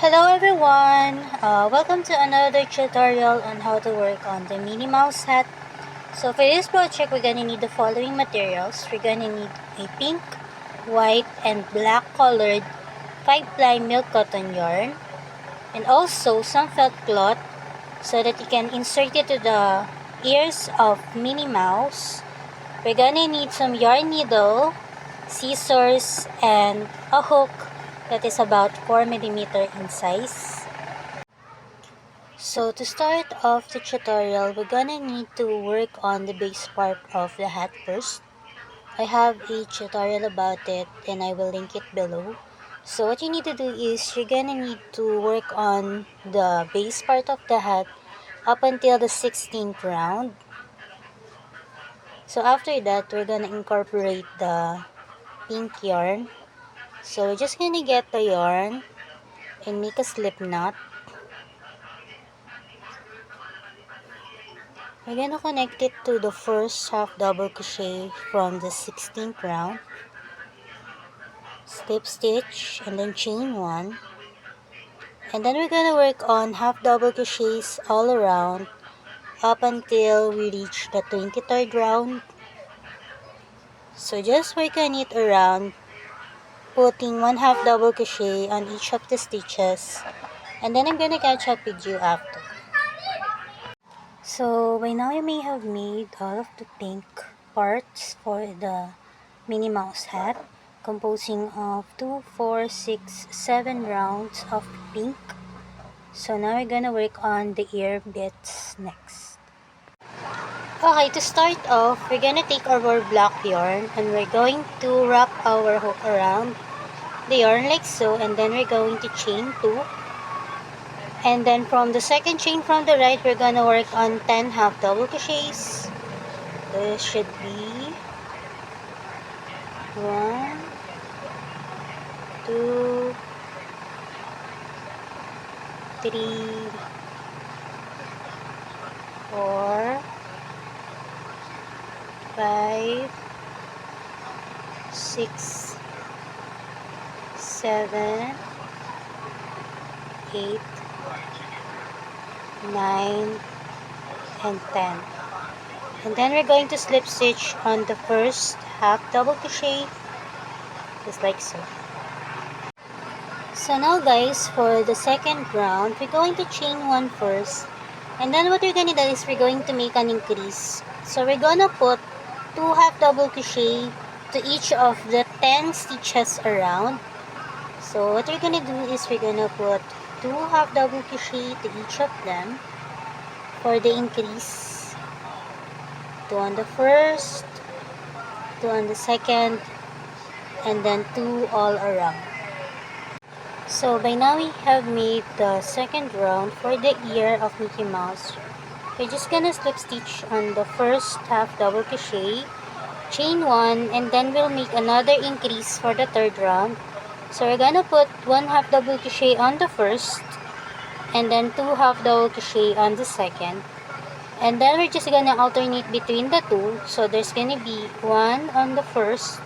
Hello everyone! Welcome to another tutorial on how to work on the Minnie Mouse hat. So for this project, we're gonna need the following materials. We're gonna need a pink, white, and black colored 5-ply milk cotton yarn, and also some felt cloth so that you can insert it to the ears of Minnie Mouse. We're gonna need some yarn needle, scissors, and a hook that is about 4 mm in size. So to start off the tutorial, we're gonna need to work on the base part of the hat first. I have a tutorial about it and I will link it below. So what you need to do is you're gonna need to work on the base part of the hat up until the 16th round. So after that, we're gonna incorporate the pink yarn. So we're just gonna get the yarn and make a slip knot. We're gonna connect it to the first half double crochet from the 16th round. Slip stitch and then chain 1. And then we're gonna work on half double crochets all around up until we reach the 23rd round. So just work on it around, putting 1 half double crochet on each of the stitches, and then I'm gonna catch up with you after. So by now you may have made all of the pink parts for the Minnie Mouse hat, composing of 2, 4, 6, 7 rounds of pink. So now we're gonna work on the ear bits next. Okay, to start off, we're gonna take our black yarn and we're going to wrap our hook around the yarn like so, and then we're going to chain 2. And then from the second chain from the right, we're gonna work on 10 half double crochets. This should be 1, 2, 3, 4, 5, 6, 7, 8, 9, and 10. And then we're going to slip stitch on the first half double crochet, just like so. So now guys, for the second round, we're going to chain 1 first. And then what we're gonna do is we're going to make an increase. So we're gonna put 2 half double crochet to each of the 10 stitches around. So what we're gonna do is we're gonna put 2 half double crochet to each of them for the increase. 2 on the first, 2 on the second, and then 2 all around. So by now we have made the second round for the ear of Mickey Mouse. We're just gonna slip stitch on the first half double crochet, chain 1, and then we'll make another increase for the third round. So we're gonna put 1 half double crochet on the first, and then 2 half double crochet on the second. And then we're just gonna alternate between the two. So there's gonna be 1 on the first,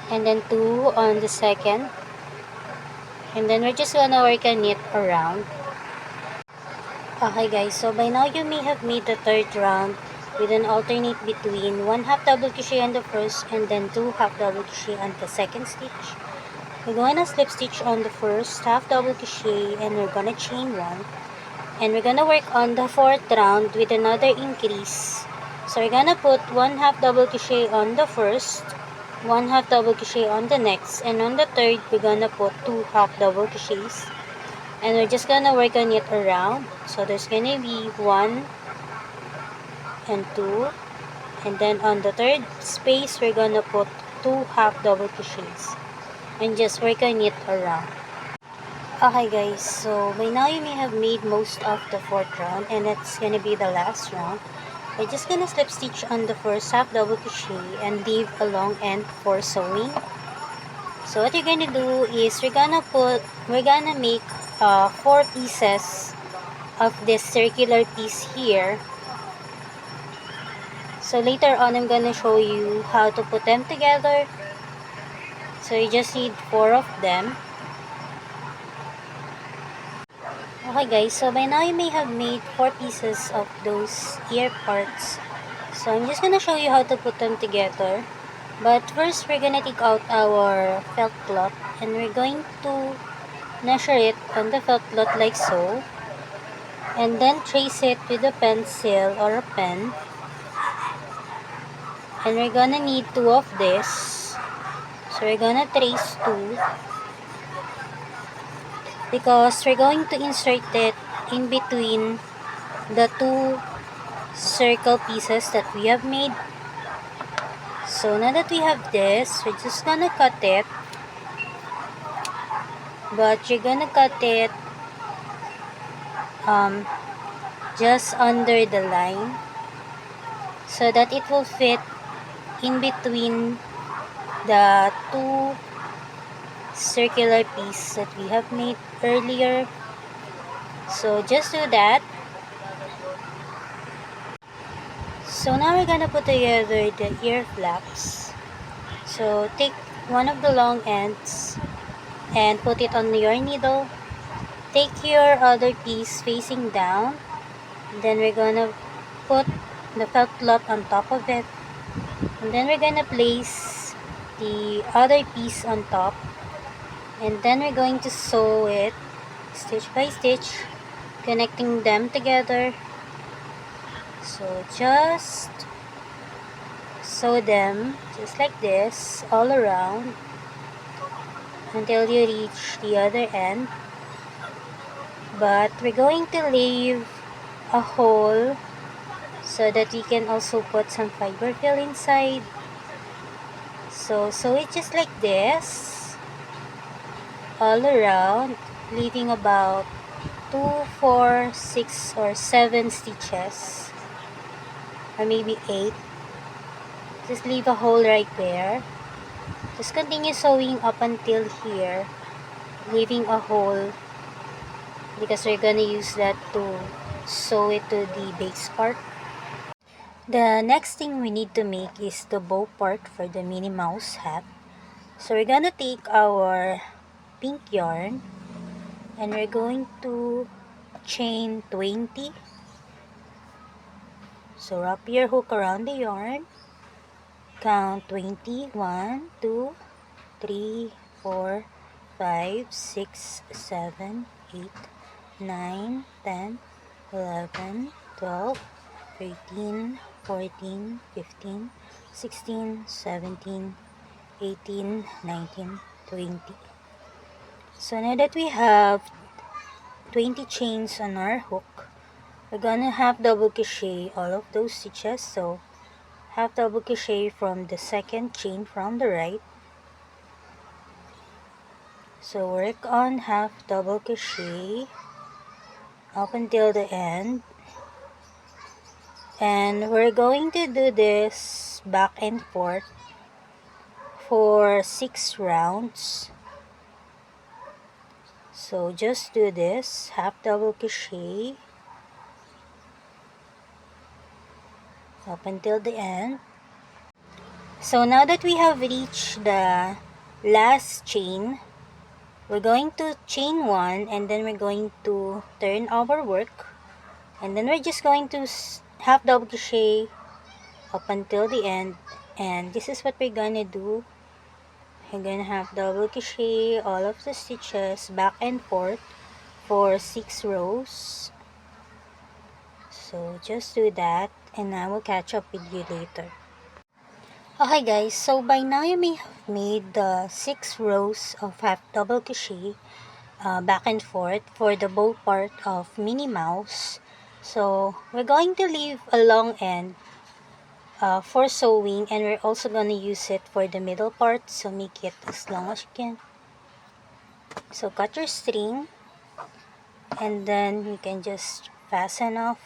and then 2 on the second. And then we're just gonna work on it around. Okay guys, so by now you may have made the third round with an alternate between 1 half double crochet on the first and then 2 half double crochet on the second stitch. We're gonna slip stitch on the first half double crochet and we're gonna chain 1. And we're gonna work on the fourth round with another increase. So we're gonna put 1 half double crochet on the first, 1 half double crochet on the next, and on the third we're gonna put 2 half double crochets, and we're just gonna work on it around. So there's gonna be 1 and 2, and then on the third space we're gonna put 2 half double crochets and just work on it around. Okay guys, so by now you may have made most of the fourth round, and that's gonna be the last round. We're just gonna slip stitch on the first half double crochet and leave a long end for sewing. So what you're gonna do is we're gonna make 4 pieces of this circular piece here. So later on I'm gonna show you how to put them together. So you just need 4 of them. Okay guys, so by now you may have made 4 pieces of those ear parts. So I'm just gonna show you how to put them together. But first, we're gonna take out our felt cloth and we're going to measure it on the felt cloth like so. And then trace it with a pencil or a pen. And we're gonna need 2 of this. So we're gonna trace 2 because we're going to insert it in between the 2 circle pieces that we have made. So now that we have this, we're just gonna cut it. But you're gonna cut it just under the line so that it will fit in between the 2 circular pieces that we have made earlier. So just do that. So now we're gonna put together the ear flaps. So take one of the long ends and put it on your needle. Take your other piece facing down. Then we're gonna put the felt cloth on top of it. And then we're gonna place the other piece on top. And then we're going to sew it stitch by stitch, connecting them together. So just sew them just like this all around until you reach the other end. But we're going to leave a hole so that we can also put some fiber fill inside. So sew it just like this all around, leaving about 2, 4, 6, or 7 stitches, or maybe 8. Just leave a hole right there. Just continue sewing up until here, leaving a hole because we're gonna use that to sew it to the base part. The next thing we need to make is the bow part for the Minnie Mouse hat. So we're gonna take our pink yarn and we're going to chain 20. So wrap your hook around the yarn, count 20, 1, 2, 3, 4, 5, 6, 7, 8, 9, 10, 11, 12, 13, 14, 15, 16, 17, 18, 19, 20. So now that we have 20 chains on our hook, we're gonna half double crochet all of those stitches. So half double crochet from the second chain from the right. So work on half double crochet up until the end. And we're going to do this back and forth for 6 rounds. So just do this half double crochet up until the end. So now that we have reached the last chain, we're going to chain 1 and then we're going to turn our work, and then we're just going to half double crochet up until the end. And this is what we're gonna do. We're gonna half double crochet all of the stitches back and forth for 6 rows. So just do that and I will catch up with you later. Okay guys, so by now you may have made the 6 rows of half double crochet back and forth for the bow part of Minnie Mouse. So we're going to leave a long end for sewing, and we're also going to use it for the middle part, so make it as long as you can. So cut your string and then you can just fasten off.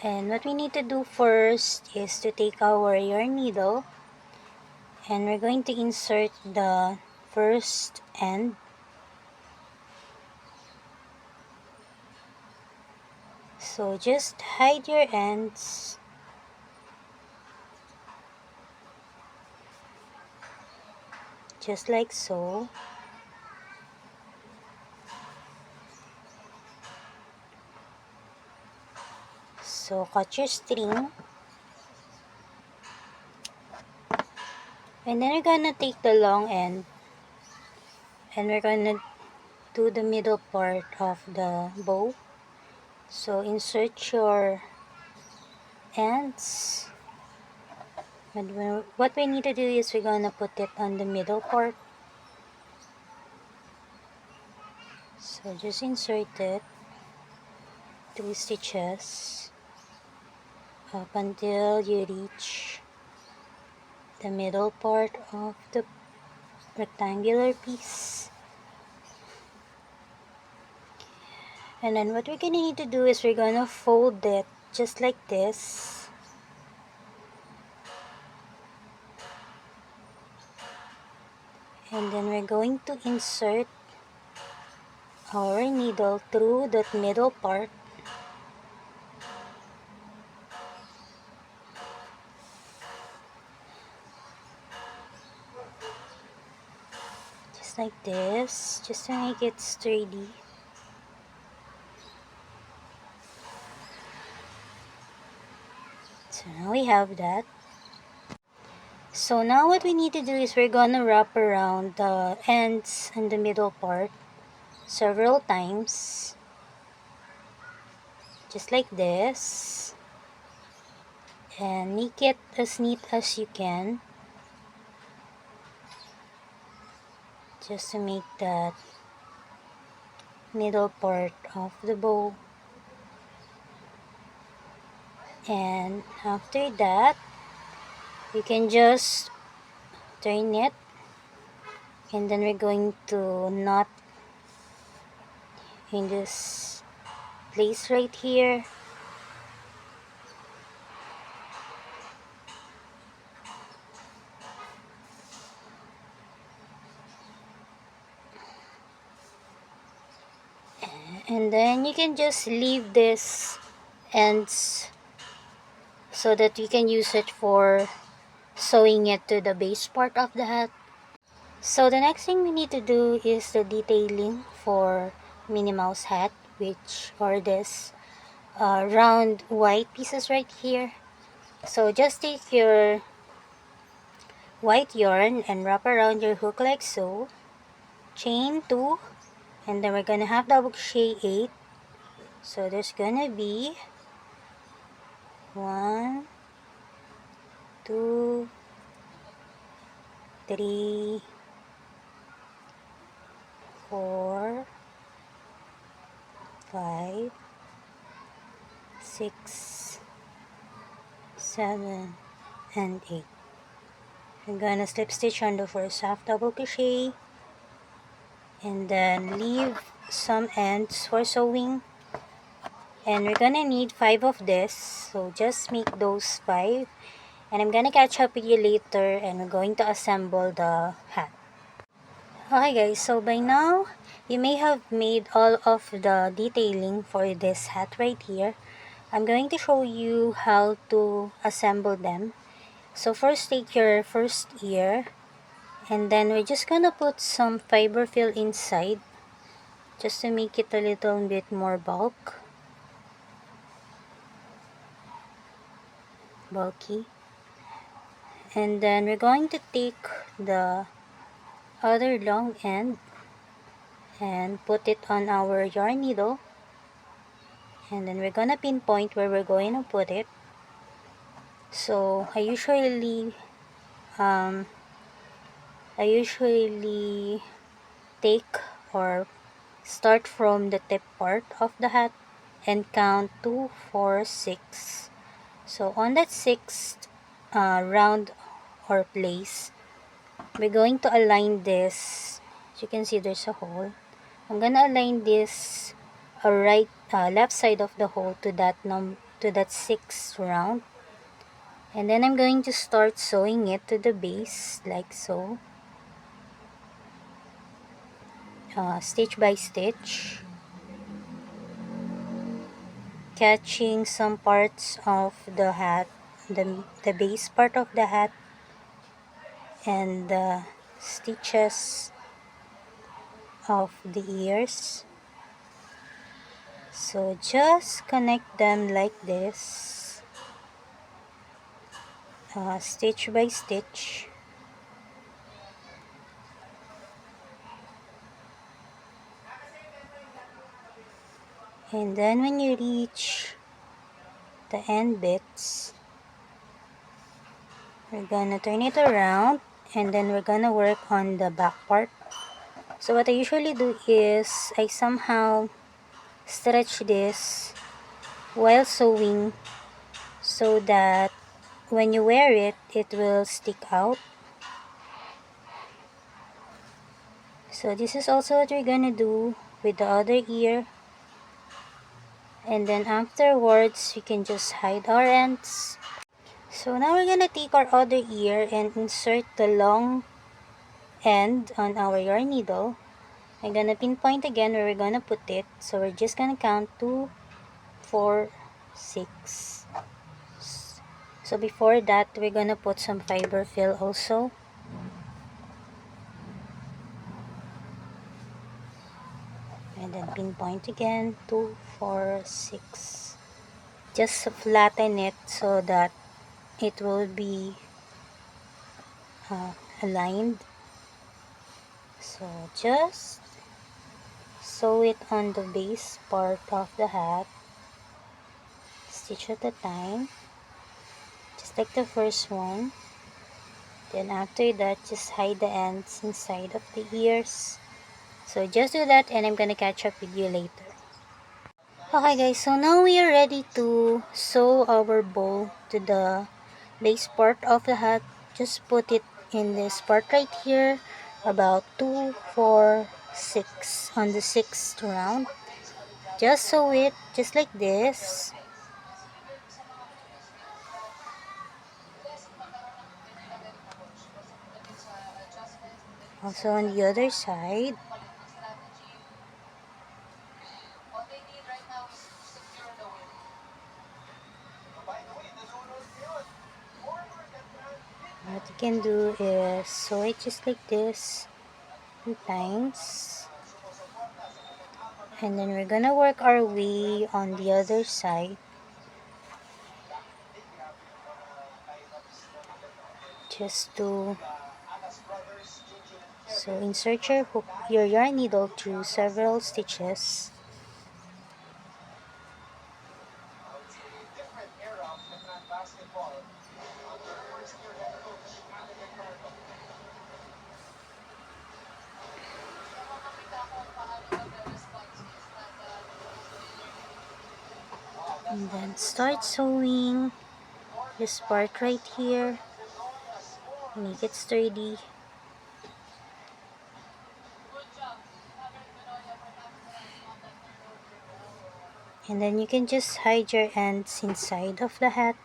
And what we need to do first is to take our yarn needle and we're going to insert the first end. So just hide your ends just like so. So cut your string, and then you're gonna take the long end and we're gonna do the middle part of the bow. So insert your ends, and what we need to do is we're gonna put it on the middle part. So just insert it 2 stitches up until you reach the middle part of the rectangular piece. And then what we're gonna need to do is we're gonna fold it just like this. And then we're going to insert our needle through that middle part. Just like this, just to make it sturdy. So now we have that. So now what we need to do is we're gonna wrap around the ends and the middle part several times. Just like this. And make it as neat as you can. Just to make that middle part of the bow. And after that, you can just turn it, and then we're going to knot in this place right here. And then you can just leave this ends so that you can use it for sewing it to the base part of the hat. So the next thing we need to do is the detailing for Minnie Mouse hat, which are this round white pieces right here. So just take your white yarn and wrap around your hook like so, chain 2, and then we're gonna have double crochet 8. So there's gonna be 1, 2, 3, 4, 5, 6, 7, and 8. I'm gonna slip stitch on the first half double crochet and then leave some ends for sewing, and we're gonna need 5 of this, so just make those 5, and I'm gonna catch up with you later and we're going to assemble the hat. Okay guys, so by now you may have made all of the detailing for this hat right here. I'm going to show you how to assemble them. So first, take your first ear, and then we're just gonna put some fiber fill inside just to make it a little bit more bulky. And then we're going to take the other long end and put it on our yarn needle, and then we're gonna pinpoint where we're going to put it. So I usually take or start from the tip part of the hat and count 2, 4, 6. So on that 6th round or place, we're going to align this. As you can see, there's a hole. I'm gonna align this left side of the hole to that 6th round, and then I'm going to start sewing it to the base like so, stitch by stitch, catching some parts of the hat, the base part of the hat, and the stitches of the ears. So just connect them like this, stitch by stitch. And then when you reach the end bits, we're gonna turn it around, and then we're gonna work on the back part. So what I usually do is I somehow stretch this while sewing so that when you wear it, it will stick out. So this is also what we're gonna do with the other ear. And then afterwards, we can just hide our ends. So now we're gonna take our other ear and insert the long end on our yarn needle. I'm gonna pinpoint again where we're gonna put it. So we're just gonna count 2, 4, 6. So before that, we're gonna put some fiber fill also. And then pinpoint again, 2, 4, 6. Just flatten it so that it will be aligned. So just sew it on the base part of the hat, stitch at a time, just like the first one. Then after that, just hide the ends inside of the ears. So just do that, and I'm gonna catch up with you later. Okay guys, so now we are ready to sew our bow to the base part of the hat. Just put it in this part right here, about 2, 4, 6 on the 6th round. Just sew it just like this. Also on the other side. What you can do is sew it just like this 2 times. And then we're gonna work our way on the other side. Just to so insert your hook, your yarn needle through several stitches. And then start sewing this part right here. Make it sturdy. And then you can just hide your ends inside of the hat.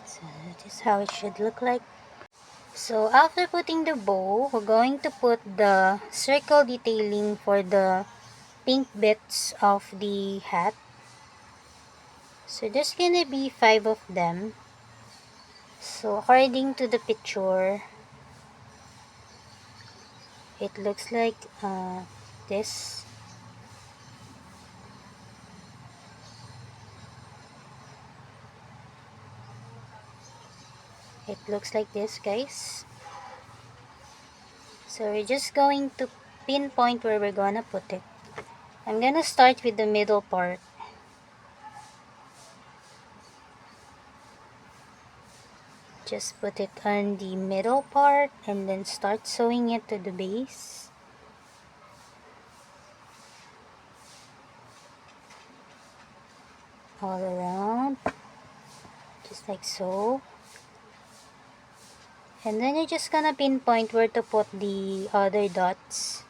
So that is how it should look like. So after putting the bow, we're going to put the circle detailing for the pink bits of the hat. So there's gonna be 5 of them. So according to the picture, it looks like this. It looks like this, guys. So we're just going to pinpoint where we're gonna put it. I'm gonna start with the middle part. Just put it on the middle part and then start sewing it to the base. All around, just like so. And then you're just gonna pinpoint where to put the other dots.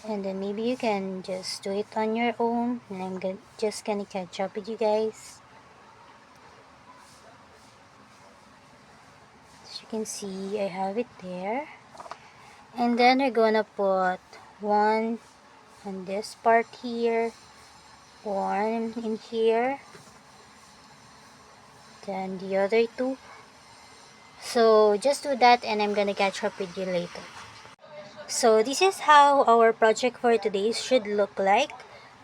And then maybe you can just do it on your own, and I'm just gonna catch up with you guys. As you can see, I have it there. And then we're gonna put one on this part here, one in here, then the other two. So just do that and I'm gonna catch up with you later. So this is how our project for today should look like.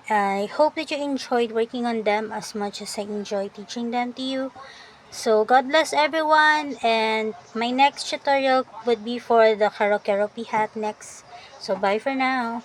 I hope that you enjoyed working on them as much as I enjoy teaching them to you. So God bless everyone, and my next tutorial would be for the karaoke hat next. So bye for now.